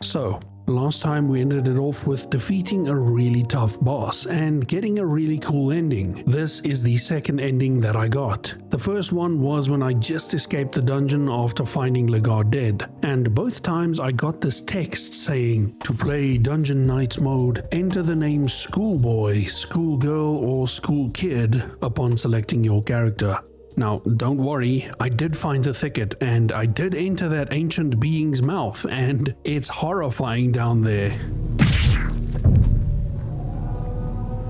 So, last time we ended it off with defeating a really tough boss and getting a really cool ending. This is the second ending that I got. The first one was when I just escaped the dungeon after finding Legard dead, and both times I got this text saying, to play Dungeon Knights mode, enter the name Schoolboy, Schoolgirl or School Kid upon selecting your character. Now, don't worry, I did find the thicket and I did enter that ancient being's mouth, and it's horrifying down there.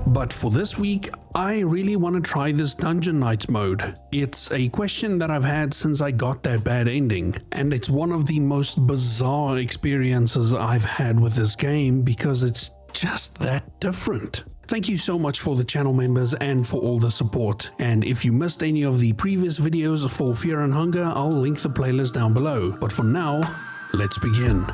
But for this week, I really want to try this Dungeon Knights mode. It's a question that I've had since I got that bad ending, and it's one of the most bizarre experiences I've had with this game because it's just that different. Thank you so much for the channel members and for all the support. And if you missed any of the previous videos for Fear and Hunger, I'll link the playlist down below. But for now, let's begin.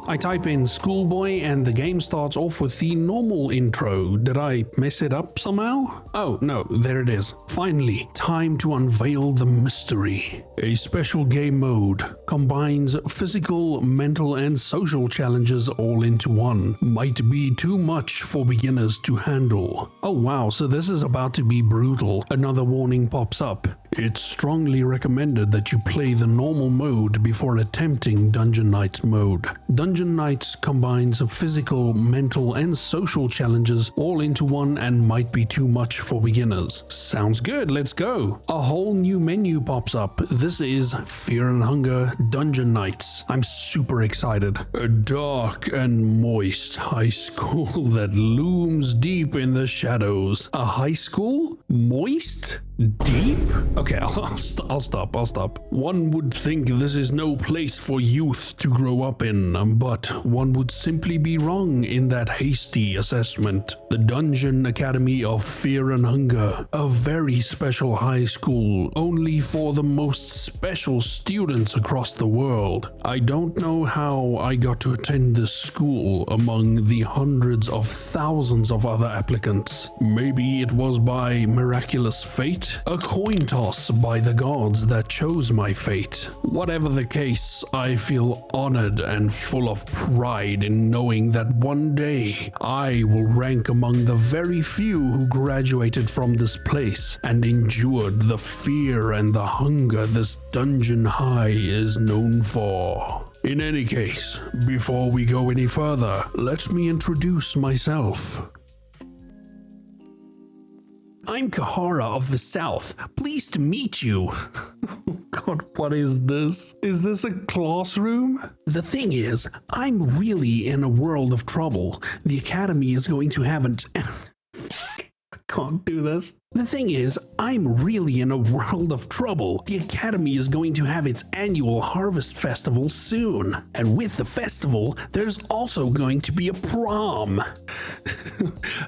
I type in Schoolboy and the game starts off with the normal intro. Did I mess it up somehow? Oh no, there it is. Finally, time to unveil the mystery. A special game mode combines physical, mental and social challenges all into one. Might be too much for beginners to handle. Oh wow, so this is about to be brutal. Another warning pops up. It's strongly recommended that you play the normal mode before attempting Dungeon Knights mode. Dungeon Knights combines physical, mental and social challenges all into one and might be too much for beginners. Sounds good, let's go. A whole new menu pops up. This is Fear and Hunger Dungeon Knights. I'm super excited. A dark and moist high school that looms deep in the shadows. A high school? Moist? Deep? Okay, I'll stop. One would think this is no place for youth to grow up in, but one would simply be wrong in that hasty assessment. The Dungeon Academy of Fear and Hunger, a very special high school only for the most special students across the world. I don't know how I got to attend this school among the hundreds of thousands of other applicants. Maybe it was by miraculous fate? A coin toss by the gods that chose my fate. Whatever the case, I feel honored and full of pride in knowing that one day I will rank among the very few who graduated from this place and endured the fear and the hunger this dungeon high is known for. In any case, before we go any further, let me introduce myself. I'm Kahara of the South. Pleased to meet you. Oh God, what is this? Is this a classroom? The thing is, I'm really in a world of trouble. The Academy is going to have an... I can't do this. The thing is, I'm really in a world of trouble. The Academy is going to have its annual Harvest Festival soon. And with the festival, there's also going to be a prom.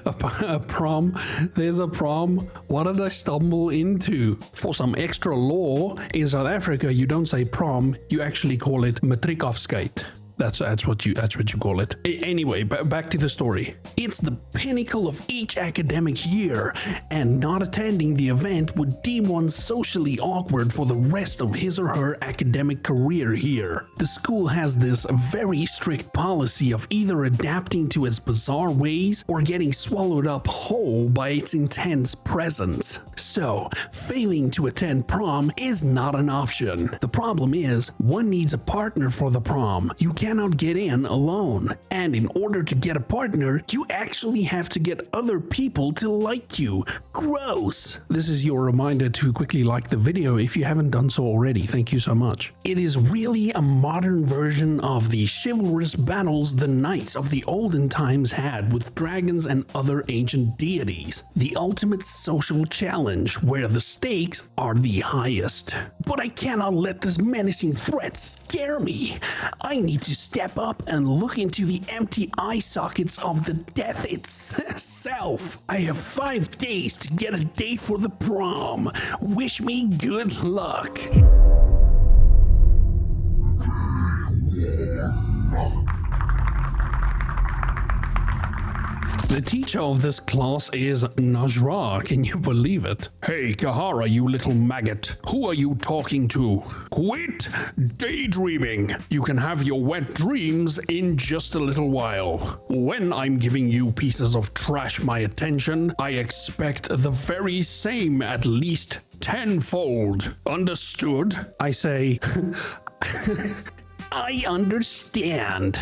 a prom? There's a prom? What did I stumble into? For some extra lore, in South Africa, you don't say prom, you actually call it matriekafskeid. That's what you call it. Anyway, back to the story. It's the pinnacle of each academic year, and not attending the event would deem one socially awkward for the rest of his or her academic career here. The school has this very strict policy of either adapting to its bizarre ways or getting swallowed up whole by its intense presence. So, failing to attend prom is not an option. The problem is, one needs a partner for the prom. You cannot get in alone. And in order to get a partner, you actually have to get other people to like you. Gross! This is your reminder to quickly like the video if you haven't done so already. Thank you so much. It is really a modern version of the chivalrous battles the knights of the olden times had with dragons and other ancient deities. The ultimate social challenge where the stakes are the highest. But I cannot let this menacing threat scare me. I need to step up and look into the empty eye sockets of the death itself. I have 5 days to get a date for the prom. Wish me good luck. The teacher of this class is Najra, can you believe it? Hey, Kahara, you little maggot. Who are you talking to? Quit daydreaming. You can have your wet dreams in just a little while. When I'm giving you pieces of trash my attention, I expect the very same, at least tenfold. Understood? I say... I understand.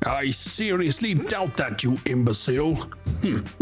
I seriously doubt that, you imbecile.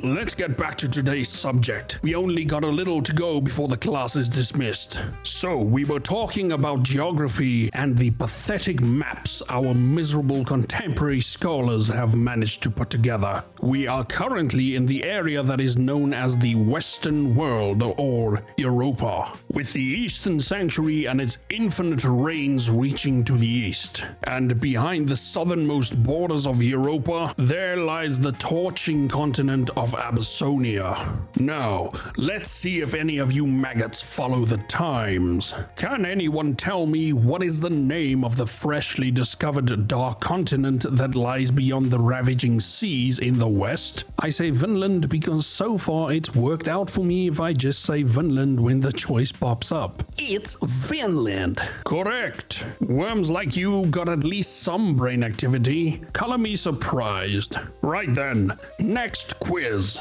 Let's get back to today's subject. We only got a little to go before the class is dismissed. So, we were talking about geography and the pathetic maps our miserable contemporary scholars have managed to put together. We are currently in the area that is known as the Western World, or Europa, with the Eastern Sanctuary and its infinite range reaching to the east. And behind the southernmost borders of Europa, there lies the torching continent of Abyssonia. Now, let's see if any of you maggots follow the times. Can anyone tell me what is the name of the freshly discovered dark continent that lies beyond the ravaging seas in the west? I say Vinland because so far it's worked out for me if I just say Vinland when the choice pops up. It's Vinland. Correct. Worms like you got at least some brain activity. Color me surprised. Right then, next quiz.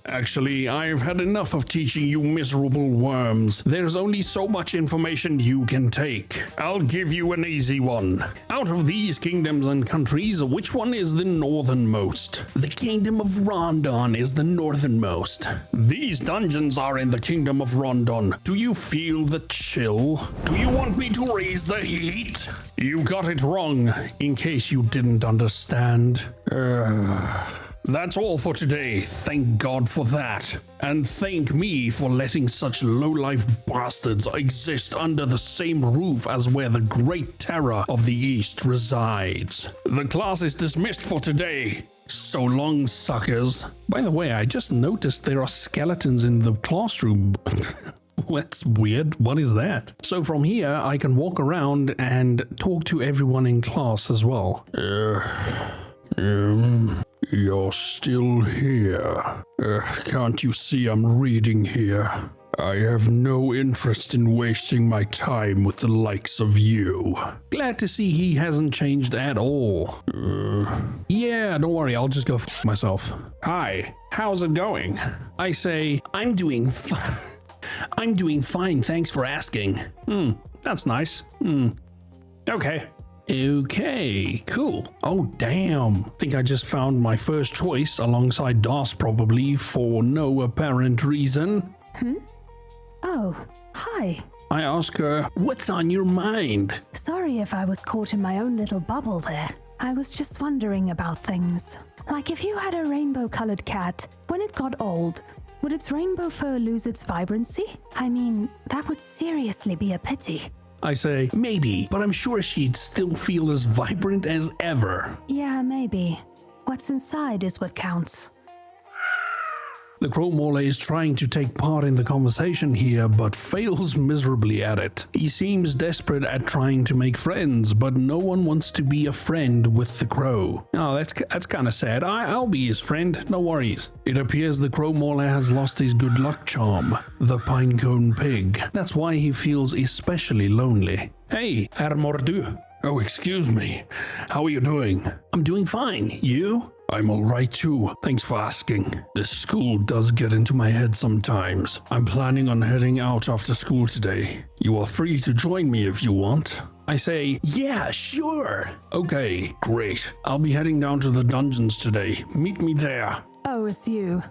Actually, I've had enough of teaching you miserable worms. There's only so much information you can take. I'll give you an easy one. Out of these kingdoms and countries, which one is the northernmost? The kingdom of Rondon is the northernmost. These dungeons are in the kingdom of Rondon. Do you feel the chill? Do you want me to raise the heat? You got it wrong, in case you didn't understand. That's all for today. Thank God for that. And thank me for letting such low-life bastards exist under the same roof as where the great terror of the East resides. The class is dismissed for today. So long, suckers. By the way, I just noticed there are skeletons in the classroom. That's weird. What is that? So from here, I can walk around and talk to everyone in class as well. You're still here. Can't you see I'm reading here? I have no interest in wasting my time with the likes of you. Glad to see he hasn't changed at all. Yeah, don't worry, I'll just go f myself. Hi, how's it going? I say, I'm doing fine, thanks for asking. That's nice. Okay, cool. Oh, damn. Think I just found my first choice alongside Das probably for no apparent reason. Oh, hi. I ask her, what's on your mind? Sorry if I was caught in my own little bubble there. I was just wondering about things. Like if you had a rainbow-colored cat, when it got old, would its rainbow fur lose its vibrancy? I mean, that would seriously be a pity. I say, maybe, but I'm sure she'd still feel as vibrant as ever. Yeah, maybe. What's inside is what counts. The Crow Mole is trying to take part in the conversation here, but fails miserably at it. He seems desperate at trying to make friends, but no one wants to be a friend with the Crow. Oh, that's kind of sad. I'll be his friend, no worries. It appears the Crow Mole has lost his good luck charm, the Pinecone Pig. That's why he feels especially lonely. Hey, Hermordu. Oh, excuse me. How are you doing? I'm doing fine. You? I'm alright too. Thanks for asking. This school does get into my head sometimes. I'm planning on heading out after school today. You are free to join me if you want. I say, yeah, sure. Okay, great. I'll be heading down to the dungeons today. Meet me there. Oh, it's you.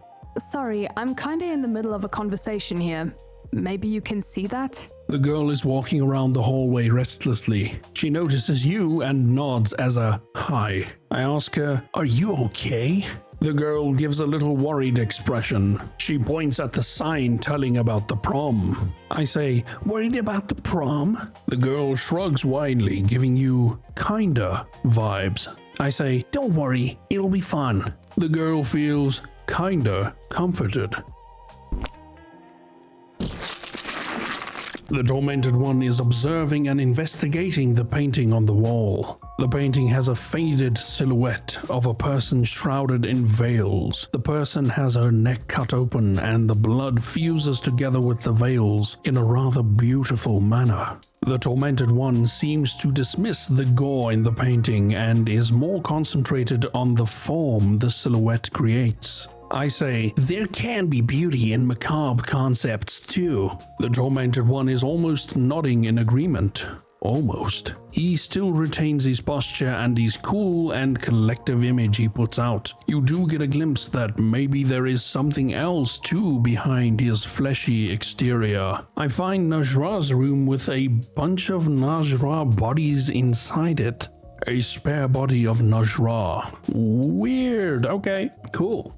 Sorry, I'm kinda in the middle of a conversation here. Maybe you can see that? The girl is walking around the hallway restlessly. She notices you and nods as a hi. I ask her, are you okay? The girl gives a little worried expression. She points at the sign telling about the prom. I say, worried about the prom? The girl shrugs widely, giving you kinda vibes. I say, don't worry, it'll be fun. The girl feels kinda comforted. The tormented one is observing and investigating the painting on the wall. The painting has a faded silhouette of a person shrouded in veils. The person has her neck cut open and the blood fuses together with the veils in a rather beautiful manner. The tormented one seems to dismiss the gore in the painting and is more concentrated on the form the silhouette creates. I say, there can be beauty in macabre concepts too. The tormented one is almost nodding in agreement. Almost. He still retains his posture and his cool and collective image he puts out. You do get a glimpse that maybe there is something else too behind his fleshy exterior. I find Najra's room with a bunch of Najra bodies inside it. A spare body of Najra. Weird. Okay, cool.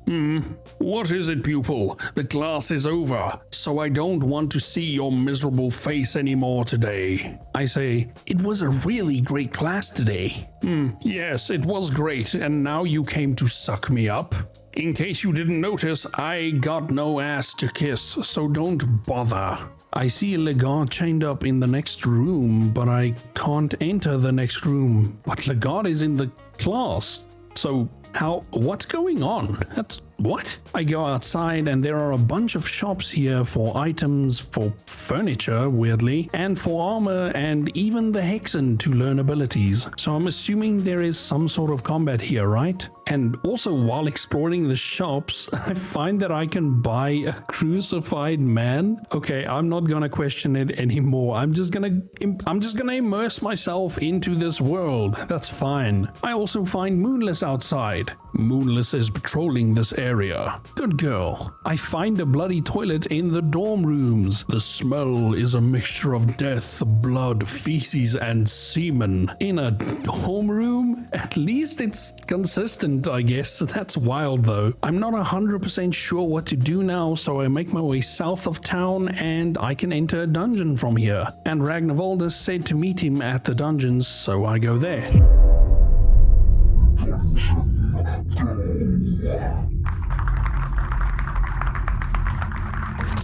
What is it, pupil? The class is over, so I don't want to see your miserable face anymore today. I say, it was a really great class today. Yes, it was great, and now you came to suck me up. In case you didn't notice, I got no ass to kiss, so don't bother. I see Legat chained up in the next room, but I can't enter the next room. But Legat is in the class, so what's going on? What? I go outside and there are a bunch of shops here for items, for furniture, weirdly, and for armor and even the Hexen to learn abilities. So I'm assuming there is some sort of combat here, right? And also while exploring the shops, I find that I can buy a crucified man. Okay, I'm not gonna question it anymore. I'm just gonna immerse myself into this world. That's fine. I also find Moonless outside. Moonless is patrolling this area. Good girl. I find a bloody toilet in the dorm rooms. The smell is a mixture of death, blood, feces, and semen. In a dorm room? At least it's consistent, I guess. That's wild though. I'm not 100% sure what to do now, so I make my way south of town and I can enter a dungeon from here. And Ragnarvalda said to meet him at the dungeons, so I go there.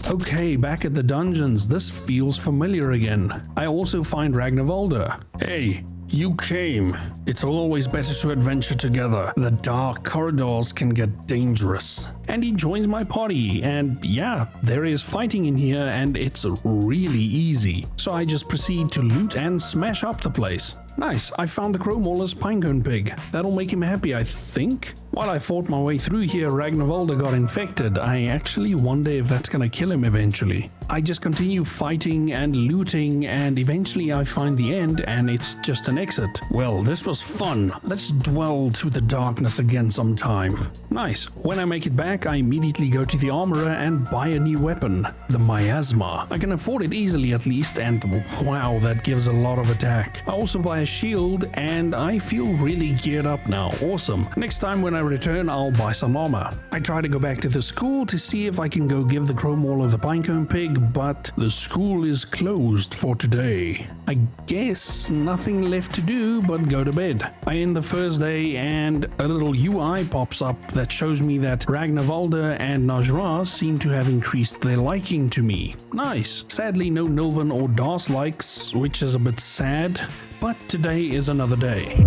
Okay, back at the dungeons. This feels familiar again. I also find Ragnarvalda. Hey, you came. It's always better to adventure together. The dark corridors can get dangerous. And he joins my party, and yeah, there is fighting in here and it's really easy. So I just proceed to loot and smash up the place. Nice, I found the Crow Mauler's pinecone pig. That'll make him happy, I think. While I fought my way through here, Ragnarvalda got infected. I actually wonder if that's gonna kill him eventually. I just continue fighting and looting, and eventually I find the end and it's just an exit. Well, this was fun. Let's dwell to the darkness again sometime. Nice. When I make it back, I immediately go to the armorer and buy a new weapon, the Miasma. I can afford it easily at least, and wow, that gives a lot of attack. I also buy a shield and I feel really geared up now. Awesome. Next time when I return, I'll buy some armor. I try to go back to the school to see if I can go give the Crow Mauler the pinecone pig, but the school is closed for today. I guess nothing left to do but go to bed. I end the first day and a little UI pops up that shows me that Ragnarvalda and Najra seem to have increased their liking to me. Nice. Sadly no Nilvan or Dars likes, which is a bit sad, but today is another day.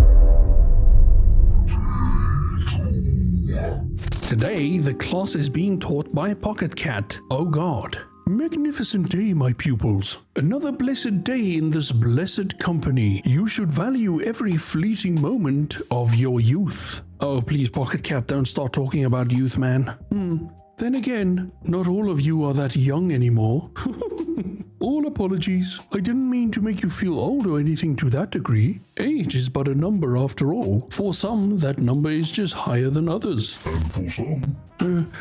Today, the class is being taught by Pocket Cat. Oh god. Magnificent day, my pupils. Another blessed day in this blessed company. You should value every fleeting moment of your youth. Oh, please, Pocket Cat, don't start talking about youth, man. Then again, not all of you are that young anymore. All apologies. I didn't mean to make you feel old or anything to that degree. Age is but a number after all. For some, that number is just higher than others. And for some...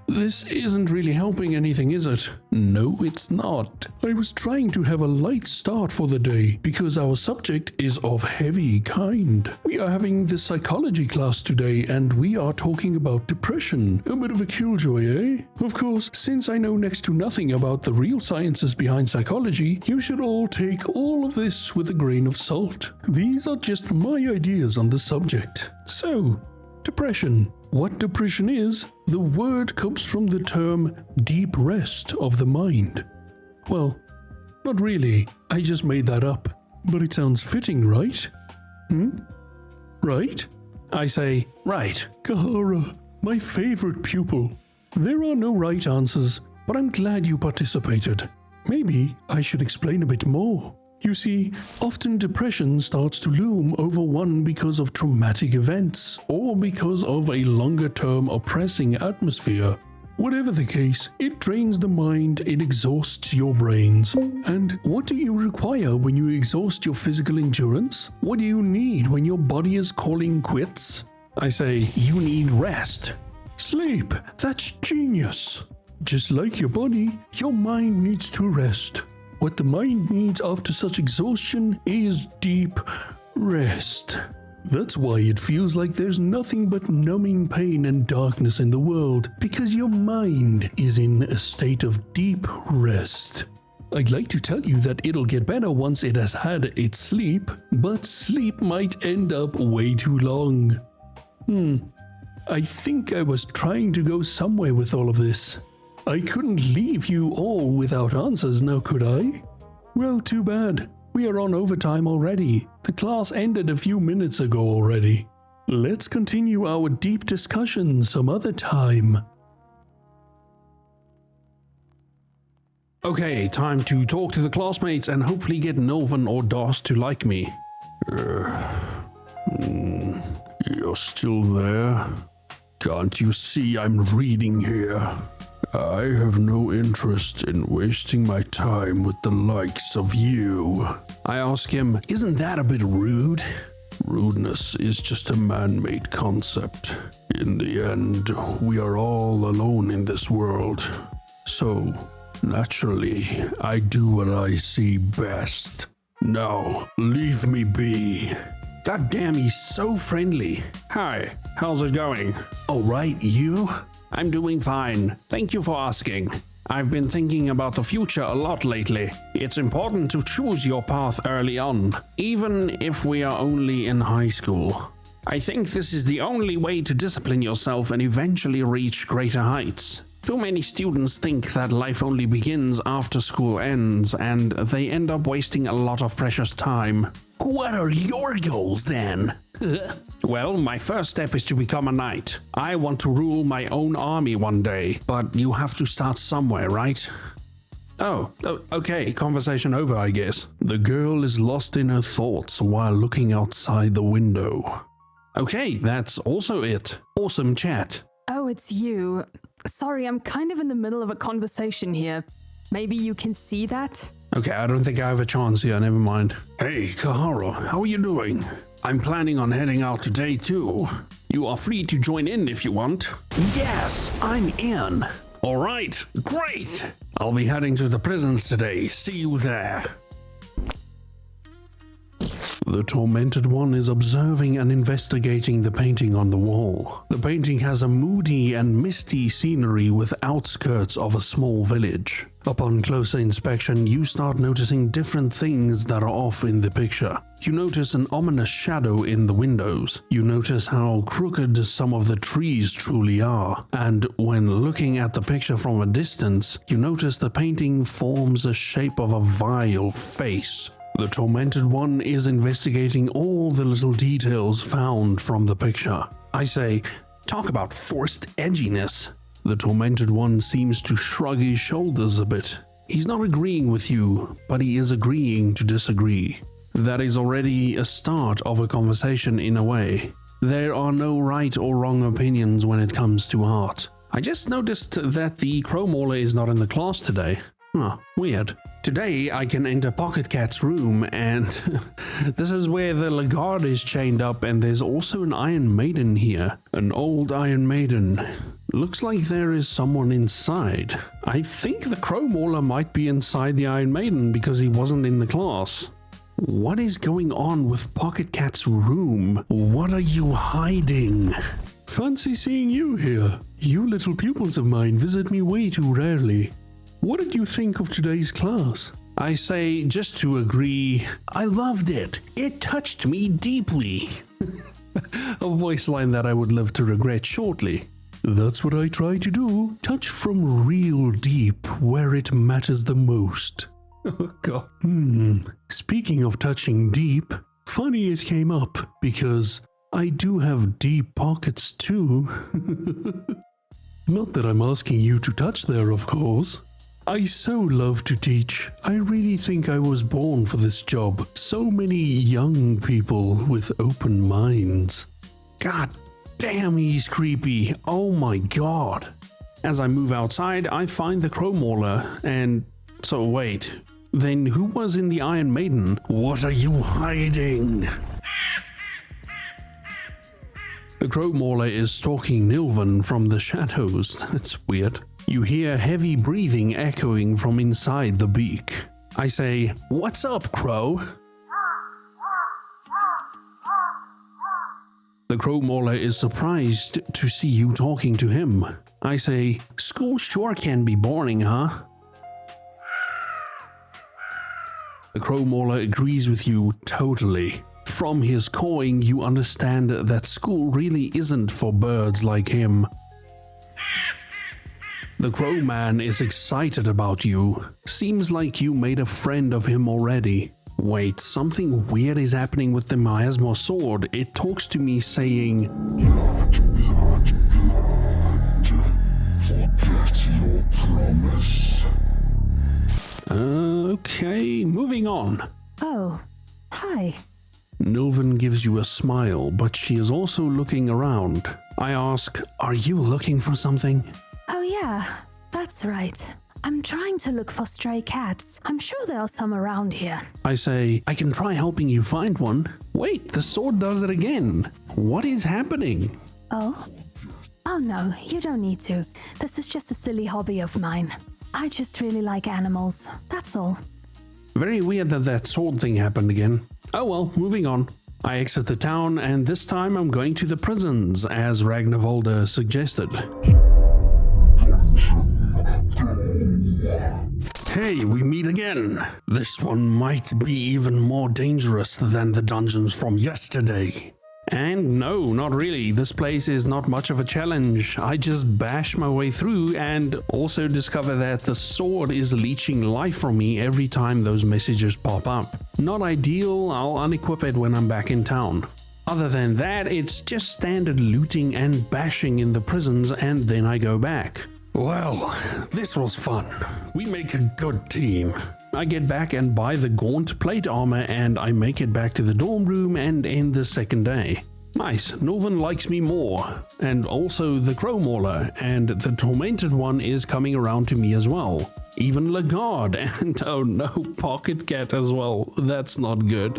This isn't really helping anything, is it? No, it's not. I was trying to have a light start for the day because our subject is of heavy kind. We are having the psychology class today and we are talking about depression. A bit of a killjoy, eh? Of course, since I know next to nothing about the real sciences behind psychology, you should all take all of this with a grain of salt. These are just my ideas on the subject. So, depression. What depression is, the word comes from the term deep rest of the mind. Well, Not really. I just made that up. But it sounds fitting, right? Right? I say, right. Kahara, my favorite pupil. There are no right answers, but I'm glad you participated. Maybe I should explain a bit more. You see, often depression starts to loom over one because of traumatic events or because of a longer-term oppressing atmosphere. Whatever the case, it drains the mind, it exhausts your brains. And what do you require when you exhaust your physical endurance? What do you need when your body is calling quits? I say, you need rest. Sleep, that's genius. Just like your body, your mind needs to rest. What the mind needs after such exhaustion is deep rest. That's why it feels like there's nothing but numbing pain and darkness in the world, because your mind is in a state of deep rest. I'd like to tell you that it'll get better once it has had its sleep, but sleep might end up way too long. I think I was trying to go somewhere with all of this. I couldn't leave you all without answers now, could I? Well, too bad. We are on overtime already. The class ended a few minutes ago already. Let's continue our deep discussion some other time. Okay, time to talk to the classmates and hopefully get Nilvan or Das to like me. You're still there? Can't you see I'm reading here? I have no interest in wasting my time with the likes of you. I ask him, isn't that a bit rude? Rudeness is just a man-made concept. In the end, we are all alone in this world. So, naturally, I do what I see best. Now, leave me be. God damn, he's so friendly. Hi, how's it going? All right, you? I'm doing fine. Thank you for asking. I've been thinking about the future a lot lately. It's important to choose your path early on, even if we are only in high school. I think this is the only way to discipline yourself and eventually reach greater heights. Too many students think that life only begins after school ends, and they end up wasting a lot of precious time. What are your goals then? Well, my first step is to become a knight. I want to rule my own army one day, but you have to start somewhere, right? Oh, okay, conversation over, I guess. The girl is lost in her thoughts while looking outside the window. Okay, that's also it. Awesome chat. Oh, it's you. Sorry, I'm kind of in the middle of a conversation here. Maybe you can see that? Okay, I don't think I have a chance here, never mind. Hey, Kahara, how are you doing? I'm planning on heading out today too. You are free to join in if you want. Yes, I'm in. Alright, great. I'll be heading to the prisons today. See you there. The Tormented One is observing and investigating the painting on the wall. The painting has a moody and misty scenery with outskirts of a small village. Upon closer inspection, you start noticing different things that are off in the picture. You notice an ominous shadow in the windows. You notice how crooked some of the trees truly are. And when looking at the picture from a distance, you notice the painting forms a shape of a vile face. The Tormented One is investigating all the little details found from the picture. I say, talk about forced edginess. The Tormented One seems to shrug his shoulders a bit. He's not agreeing with you, but he is agreeing to disagree. That is already a start of a conversation in a way. There are no right or wrong opinions when it comes to art. I just noticed that the Crowmauler is not in the class today. Weird. Today I can enter Pocket Cat's room and this is where the Lagarde is chained up, and there's also an Iron Maiden here. An old Iron Maiden. Looks like there is someone inside. I think the Crowmauler might be inside the Iron Maiden because he wasn't in the class. What is going on with Pocket Cat's room? What are you hiding? Fancy seeing you here. You little pupils of mine visit me way too rarely. What did you think of today's class? I say, just to agree, I loved it. It touched me deeply. A voice line that I would love to regret shortly. That's what I try to do. Touch from real deep where it matters the most. Oh god. Speaking of touching deep, funny it came up because I do have deep pockets too. Not that I'm asking you to touch there, of course. I so love to teach. I really think I was born for this job. So many young people with open minds. God damn, he's creepy. Oh my god. As I move outside, I find the Crow Mauler, and so wait. Then who was in the Iron Maiden? What are you hiding? The Crow Mauler is stalking Nilvan from the shadows. That's weird. You hear heavy breathing echoing from inside the beak. I say, "What's up, Crow?" The Crow Mauler is surprised to see you talking to him. I say, "School sure can be boring, huh?" The Crow Mauler agrees with you totally. From his cawing, you understand that school really isn't for birds like him. The Crow Man is excited about you. Seems like you made a friend of him already. Wait, something weird is happening with the miasma sword. It talks to me saying, "Forget your promise." Okay, moving on. Oh, hi. Nilvan gives you a smile, but she is also looking around. I ask, "Are you looking for something?" Oh yeah, that's right. I'm trying to look for stray cats. I'm sure there are some around here. I say, "I can try helping you find one." Wait, the sword does it again. What is happening? Oh? Oh no, you don't need to. This is just a silly hobby of mine. I just really like animals, that's all. Very weird that sword thing happened again. Oh well, moving on. I exit the town, and this time I'm going to the prisons, as Ragnarvolda suggested. Hey, we meet again. This one might be even more dangerous than the dungeons from yesterday. And no, not really. This place is not much of a challenge. I just bash my way through and also discover that the sword is leeching life from me every time those messages pop up. Not ideal, I'll unequip it when I'm back in town. Other than that, it's just standard looting and bashing in the prisons, and then I go back. Well, this was fun. We make a good team. I get back and buy the gaunt plate armor, and I make it back to the dorm room and end the second day. Nice, Nilvan likes me more, and also the Crow Mauler, and the Tormented One is coming around to me as well. Even Lagarde, and oh no, Pocket Cat as well. That's not good.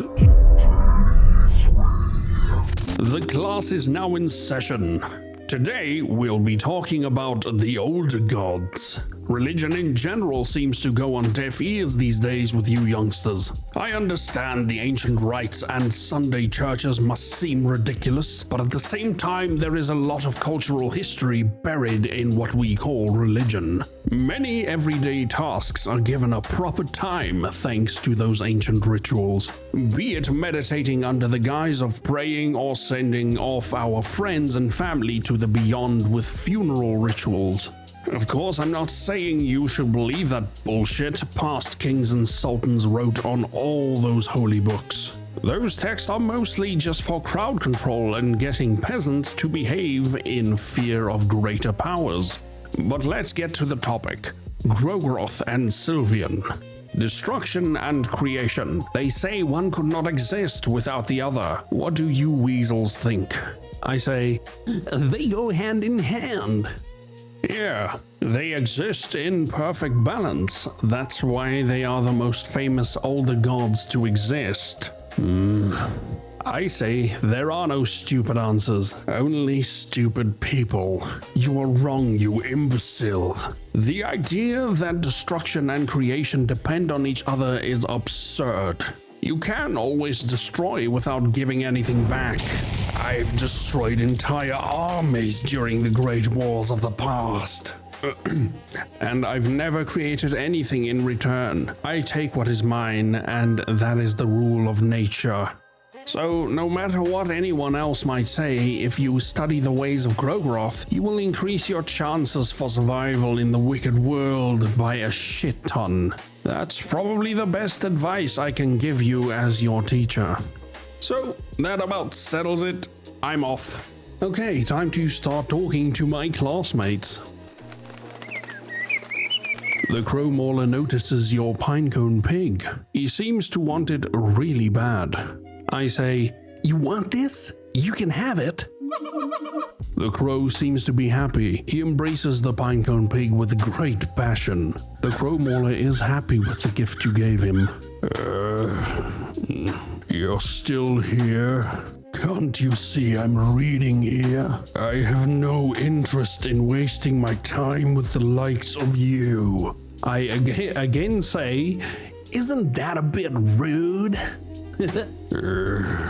The class is now in session. Today, we'll be talking about the old gods. Religion in general seems to go on deaf ears these days with you youngsters. I understand the ancient rites and Sunday churches must seem ridiculous, but at the same time, there is a lot of cultural history buried in what we call religion. Many everyday tasks are given a proper time thanks to those ancient rituals, be it meditating under the guise of praying or sending off our friends and family to the beyond with funeral rituals. Of course, I'm not saying you should believe that bullshit past kings and sultans wrote on all those holy books. Those texts are mostly just for crowd control and getting peasants to behave in fear of greater powers. But let's get to the topic. Grogroth and Sylvian. Destruction and creation. They say one could not exist without the other. What do you weasels think? I say, they go hand in hand. Yeah, they exist in perfect balance. That's why they are the most famous older gods to exist. I say there are no stupid answers, only stupid people. You are wrong, you imbecile. The idea that destruction and creation depend on each other is absurd. You can always destroy without giving anything back. I've destroyed entire armies during the great wars of the past. And I've never created anything in return. I take what is mine, and that is the rule of nature. So, no matter what anyone else might say, if you study the ways of Grogroth, you will increase your chances for survival in the wicked world by a shit ton. That's probably the best advice I can give you as your teacher. So, that about settles it. I'm off. Okay, time to start talking to my classmates. The crow mauler notices your pinecone pig. He seems to want it really bad. I say, "You want this? You can have it." The crow seems to be happy. He embraces the pinecone pig with great passion. The crow mauler is happy with the gift you gave him. You're still here? Can't you see I'm reading here? I have no interest in wasting my time with the likes of you. I again say, isn't that a bit rude?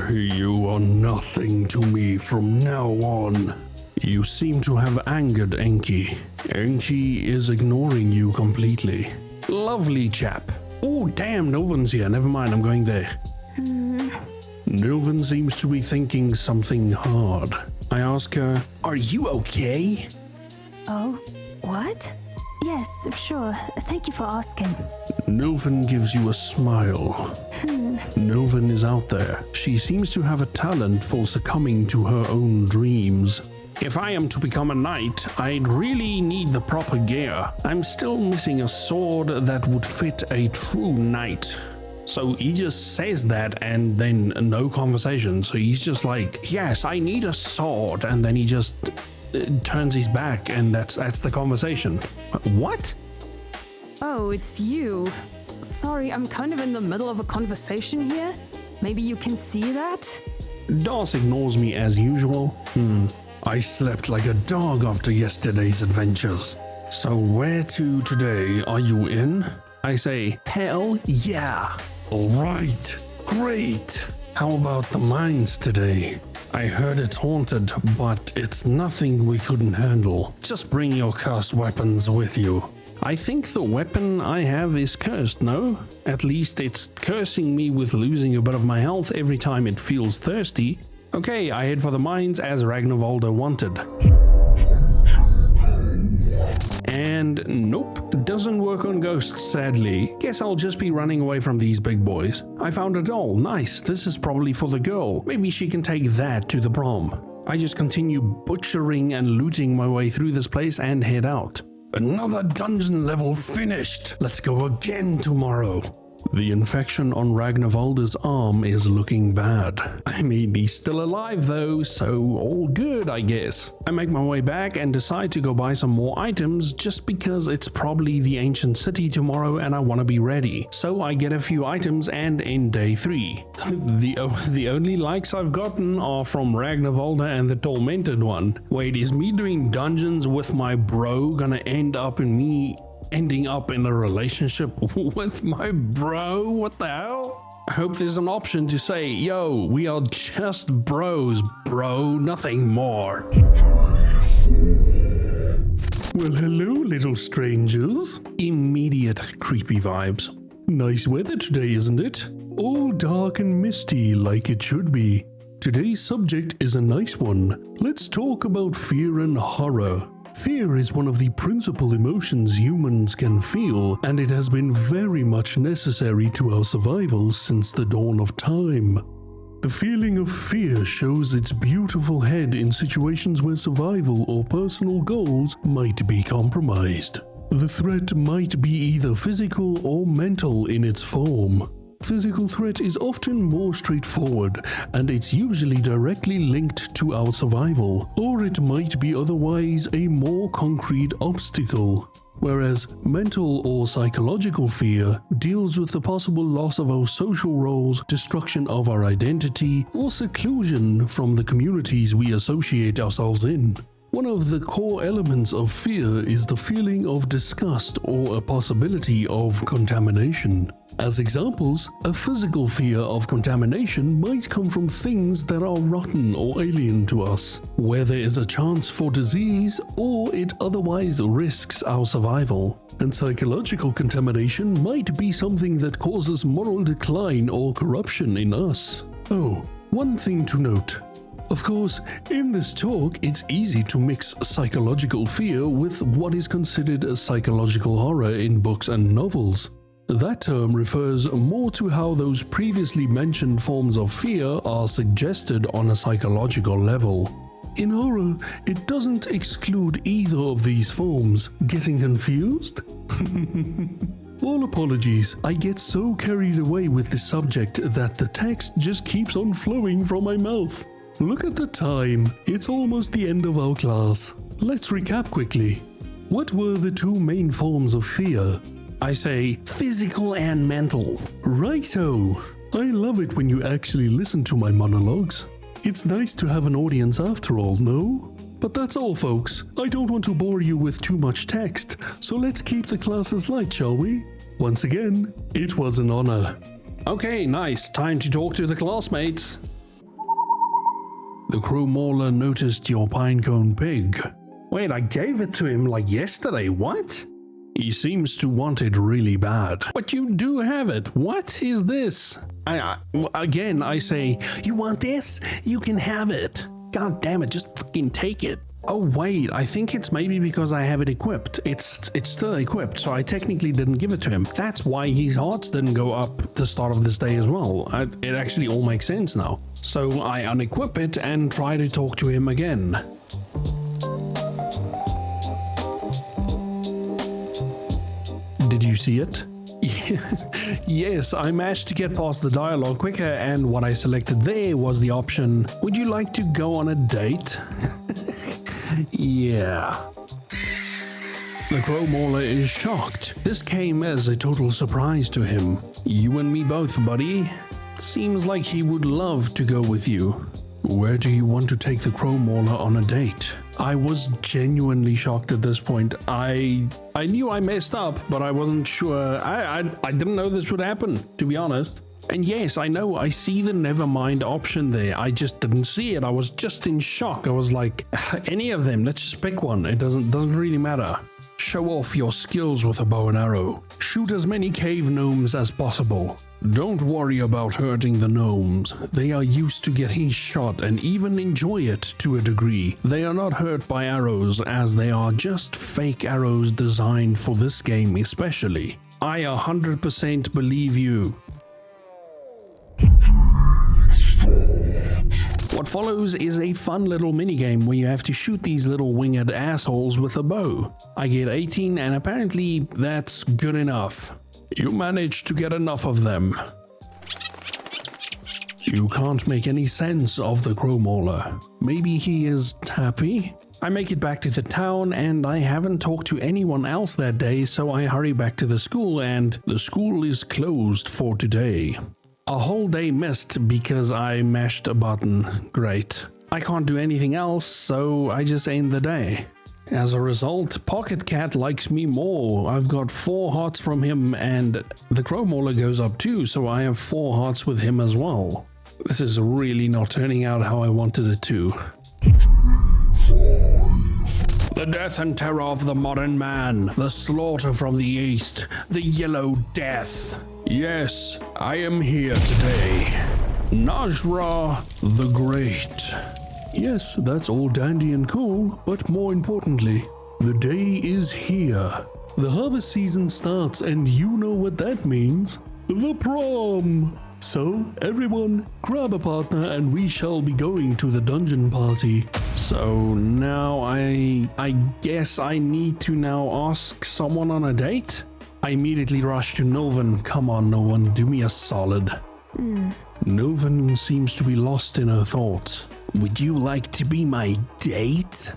You are nothing to me from now on. You seem to have angered Enki. Enki is ignoring you completely. Lovely chap. Oh, damn, Nilvan's here. Never mind, I'm going there. Nilvan seems to be thinking something hard. I ask her, "Are you okay?" Oh, what? Yes, sure. Thank you for asking. Nilvan gives you a smile. Nilvan is out there. She seems to have a talent for succumbing to her own dreams. If I am to become a knight, I'd really need the proper gear. I'm still missing a sword that would fit a true knight. So he just says that and then no conversation. So he's just like, yes, I need a sword. And then he just turns his back and that's the conversation. What? Oh, it's you. Sorry, I'm kind of in the middle of a conversation here. Maybe you can see that? Doss ignores me as usual. I slept like a dog after yesterday's adventures. So where to today? Are you in? I say, hell yeah. All right, great. How about the mines today? I heard it's haunted, but it's nothing we couldn't handle. Just bring your cursed weapons with you. I think the weapon I have is cursed, no? At least it's cursing me with losing a bit of my health every time it feels thirsty. Okay, I head for the mines as Ragnarvalda wanted. And nope, doesn't work on ghosts, sadly. Guess I'll just be running away from these big boys. I found a doll, nice, this is probably for the girl. Maybe she can take that to the prom. I just continue butchering and looting my way through this place and head out. Another dungeon level finished! Let's go again tomorrow. The infection on Ragnarvalda's arm is looking bad. I mean, he's still alive though, so all good, I guess. I make my way back and decide to go buy some more items just because it's probably the ancient city tomorrow and I want to be ready. So I get a few items and end day 3. The only likes I've gotten are from Ragnarvalda and the tormented one. Wait, is me doing dungeons with my bro gonna end up in me ending up in a relationship with my bro? What the hell? I hope there's an option to say, yo, we are just bros, bro, nothing more. Well, hello, little strangers. Immediate creepy vibes. Nice weather today, isn't it? All dark and misty like it should be. Today's subject is a nice one. Let's talk about fear and horror. Fear is one of the principal emotions humans can feel, and it has been very much necessary to our survival since the dawn of time. The feeling of fear shows its beautiful head in situations where survival or personal goals might be compromised. The threat might be either physical or mental in its form. Physical threat is often more straightforward, and it's usually directly linked to our survival, or it might be otherwise a more concrete obstacle. Whereas mental or psychological fear deals with the possible loss of our social roles, destruction of our identity, or seclusion from the communities we associate ourselves in. One of the core elements of fear is the feeling of disgust or a possibility of contamination. As examples, a physical fear of contamination might come from things that are rotten or alien to us, where there is a chance for disease or it otherwise risks our survival. And psychological contamination might be something that causes moral decline or corruption in us. Oh, one thing to note. Of course, in this talk, it's easy to mix psychological fear with what is considered a psychological horror in books and novels. That term refers more to how those previously mentioned forms of fear are suggested on a psychological level. In horror, it doesn't exclude either of these forms. Getting confused? All apologies, I get so carried away with the subject that the text just keeps on flowing from my mouth. Look at the time, it's almost the end of our class. Let's recap quickly. What were the two main forms of fear? I say physical and mental. Righto! I love it when you actually listen to my monologues. It's nice to have an audience after all, no? But that's all, folks. I don't want to bore you with too much text, so let's keep the classes light, shall we? Once again, it was an honor. Okay, nice. Time to talk to the classmates. The crow mauler noticed your pinecone pig. Wait, I gave it to him like yesterday, what? He seems to want it really bad. But you do have it. What is this? Again, I say, you want this? You can have it. God damn it, just fucking take it. Oh wait, I think it's maybe because I have it equipped. It's still equipped, so I technically didn't give it to him. That's why his hearts didn't go up at the start of this day as well. It actually all makes sense now. So I unequip it and try to talk to him again. Did you see it? Yes, I managed to get past the dialogue quicker, and what I selected there was the option, would you like to go on a date? Yeah. The crow mauler is shocked. This came as a total surprise to him. You and me both, buddy. Seems like he would love to go with you. Where do you want to take the crow mauler on a date? I was genuinely shocked at this point. I knew I messed up, but I wasn't sure. I didn't know this would happen, to be honest. And yes, I know, I see the never mind option there. I just didn't see it. I was just in shock. I was like, any of them, let's just pick one. It doesn't really matter. Show off your skills with a bow and arrow. Shoot as many cave gnomes as possible. Don't worry about hurting the gnomes. They are used to getting shot and even enjoy it to a degree. They are not hurt by arrows, as they are just fake arrows designed for this game especially. I 100% believe you. What follows is a fun little minigame where you have to shoot these little winged assholes with a bow. I get 18 and apparently that's good enough. You managed to get enough of them. You can't make any sense of the crow mauler. Maybe he is happy? I make it back to the town and I haven't talked to anyone else that day, so I hurry back to the school and the school is closed for today. A whole day missed because I mashed a button. Great. I can't do anything else, so I just end the day. As a result, Pocket Cat likes me more. I've got 4 hearts from him and the crow mauler goes up too, so I have 4 hearts with him as well. This is really not turning out how I wanted it to. The death and terror of the modern man, the slaughter from the east, the yellow death. Yes, I am here today. Najra the Great. Yes, that's all dandy and cool, but more importantly, the day is here. The harvest season starts and you know what that means. The prom! So, everyone, grab a partner and we shall be going to the dungeon party. So now I guess I need to now ask someone on a date? I immediately rush to Novan. Come on, no one, do me a solid. Novan seems to be lost in her thoughts. Would you like to be my date?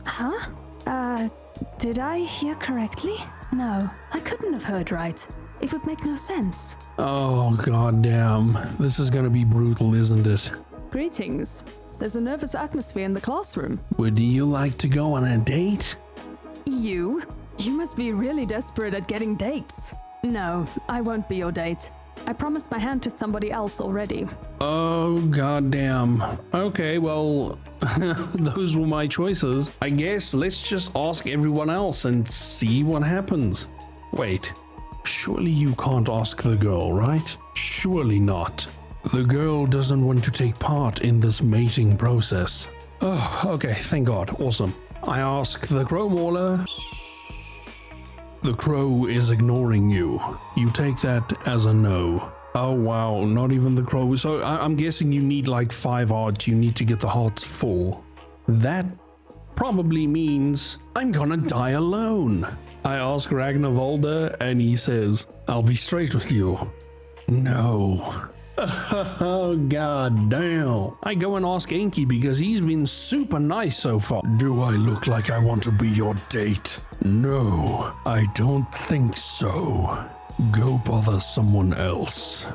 Huh? Did I hear correctly? No, I couldn't have heard right. It would make no sense. Oh, goddamn. This is gonna be brutal, isn't it? Greetings. There's a nervous atmosphere in the classroom. Would you like to go on a date? You? You must be really desperate at getting dates. No, I won't be your date. I promised my hand to somebody else already. Oh, goddamn. Okay, well, those were my choices. I guess let's just ask everyone else and see what happens. Wait, surely you can't ask the girl, right? Surely not. The girl doesn't want to take part in this mating process. Oh, okay, thank God, awesome. I ask the crow mauler. The crow is ignoring you. You take that as a no. Oh wow, not even the crow. So I'm guessing you need like 5 hearts. You need to get the hearts full. That probably means I'm gonna die alone. I ask Ragnarvalda and he says, I'll be straight with you. No. Oh god damn. I go and ask Enki because he's been super nice so far. Do I look like I want to be your date? No, I don't think so. Go bother someone else.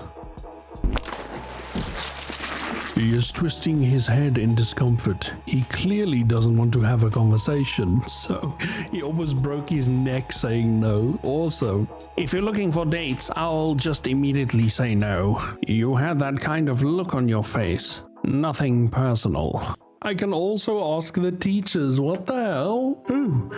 He is twisting his head in discomfort. He clearly doesn't want to have a conversation, so he almost broke his neck saying no. Also, if you're looking for dates, I'll just immediately say no. You had that kind of look on your face. Nothing personal. I can also ask the teachers, what the hell? Oh,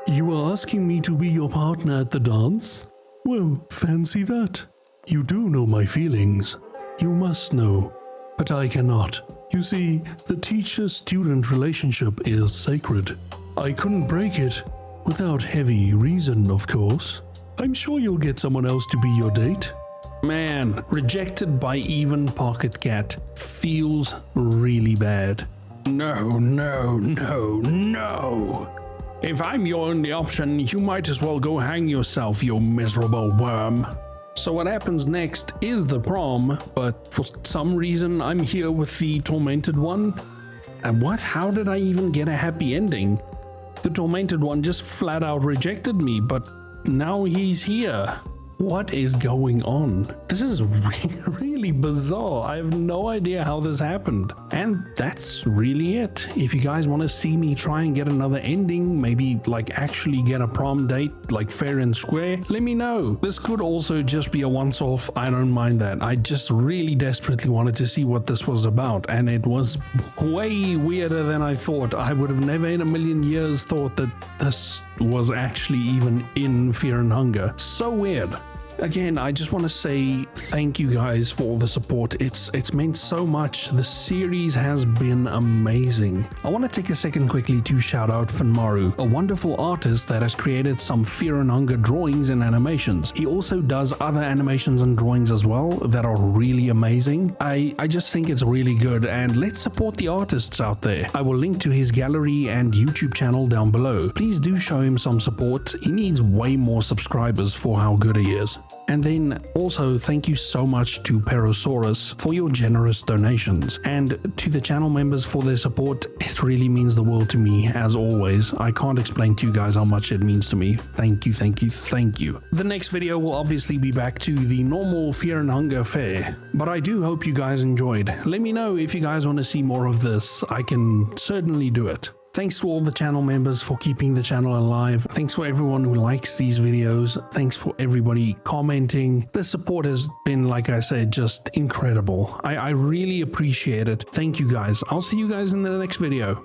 you are asking me to be your partner at the dance? Well, fancy that. You do know my feelings. You must know. But I cannot. You see, the teacher-student relationship is sacred. I couldn't break it without heavy reason, of course. I'm sure you'll get someone else to be your date. Man, rejected by even Pocket Cat feels really bad. No, no, no, no. If I'm your only option, you might as well go hang yourself, you miserable worm. So what happens next is the prom, but for some reason I'm here with the Tormented One. And what? How did I even get a happy ending? The Tormented One just flat out rejected me, but now he's here. What is going on? This is really bizarre. I have no idea how this happened. And that's really it. If you guys want to see me try and get another ending, maybe like actually get a prom date like fair and square, let me know. This could also just be a once-off. I don't mind that. I just really desperately wanted to see what this was about, and it was way weirder than I thought. I would have never in a million years thought that this was actually even in Fear and Hunger. So weird. Again, I just want to say thank you guys for all the support. It's meant so much. The series has been amazing. I want to take a second quickly to shout out Finnmaru, a wonderful artist that has created some Fear and Hunger drawings and animations. He also does other animations and drawings as well that are really amazing. I just think it's really good, and let's support the artists out there. I will link to his gallery and YouTube channel down below. Please do show him some support. He needs way more subscribers for how good he is. And then also thank you so much to Perosaurus for your generous donations, and to the channel members for their support. It really means the world to me, as always. I can't explain to you guys how much it means to me. Thank you, thank you, thank you. The next video will obviously be back to the normal Fear and Hunger fare, but I do hope you guys enjoyed. Let me know if you guys want to see more of this. I can certainly do it. Thanks to all the channel members for keeping the channel alive. Thanks for everyone who likes these videos. Thanks for everybody commenting. The support has been, like I said, just incredible. I really appreciate it. Thank you guys. I'll see you guys in the next video.